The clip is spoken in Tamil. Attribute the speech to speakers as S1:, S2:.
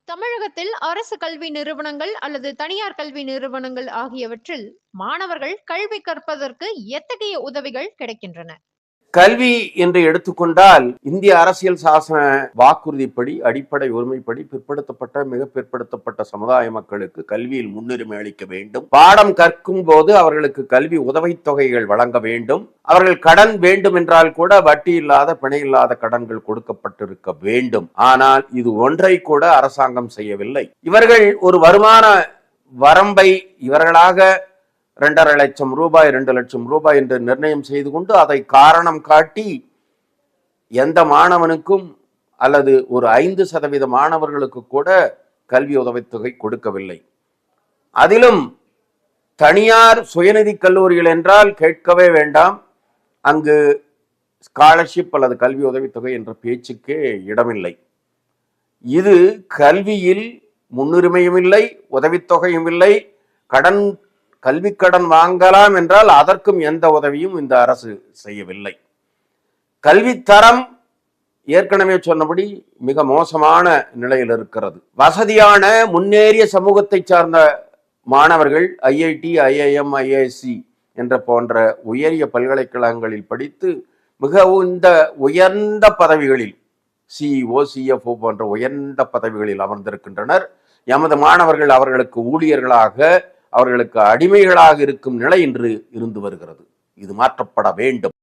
S1: தமிழகத்தில் அரசு கல்வி நிறுவனங்கள் அல்லது தனியார் கல்வி நிறுவனங்கள் ஆகியவற்றில் மாணவர்கள் கல்வி கற்பதற்கு எத்தகைய உதவிகள் கிடைக்கின்றன?
S2: கல்வி என்று எடுத்துக்கொண்டால் இந்திய அரசியல் சாசன வாக்குறுதிப்படி அடிப்படை ஒருமைப்படி மிக பிற்படுத்தப்பட்ட சமுதாய மக்களுக்கு கல்வியில் முன்னுரிமை அளிக்க வேண்டும். பாடம் கற்கும் போது அவர்களுக்கு கல்வி உதவித்தொகைகள் வழங்க வேண்டும். அவர்கள் கடன் வேண்டும் என்றால் கூட வட்டி இல்லாத பிணை இல்லாத கடன்கள் கொடுக்கப்பட்டிருக்க வேண்டும். ஆனால் இது ஒன்றை கூட அரசாங்கம் செய்யவில்லை. இவர்கள் ஒரு வருமான வரம்பை இவர்களாக 2.5 லட்சம் ரூபாய் 2 லட்சம் ரூபாய் என்று நிர்ணயம் செய்து கொண்டு அதை காரணம் காட்டி எந்த மாணவனுக்கும் அல்லது ஒரு 5% மாணவர்களுக்கு கூட கல்வி உதவித்தொகை கொடுக்கவில்லை. அதிலும் தனியார் சுயநிதி கல்லூரிகள் என்றால் கேட்கவே வேண்டாம். அங்கு ஸ்காலர்ஷிப் அல்லது கல்வி உதவித்தொகை என்ற பேச்சுக்கே இடமில்லை. இது கல்வியில் முன்னுரிமையும் இல்லை, உதவித்தொகையும் இல்லை. கல்வி கடன் வாங்கலாம் என்றால் அதற்கும் எந்த உதவியும் இந்த அரசு செய்யவில்லை. கல்வித்தரம் ஏற்கனவே சொன்னபடி மிக மோசமான நிலையில் இருக்கிறது. வசதியான முன்னேறிய சமூகத்தை சார்ந்த மாணவர்கள் ஐஐடி, ஐஐஎம், ஐஐஎஸ்சி என்ற போன்ற உயரிய பல்கலைக்கழகங்களில் படித்து மிகவும் உயர்ந்த பதவிகளில் சிஇஓ, சிஎஃப்ஓ போன்ற உயர்ந்த பதவிகளில் அமர்ந்திருக்கின்றனர். எமது மாணவர்கள் அவர்களுக்கு ஊழியர்களாக, அவர்களுக்கு அடிமைகளாக இருக்கும் நிலை இன்று இருந்து வருகிறது. இது மாற்றப்பட வேண்டும்.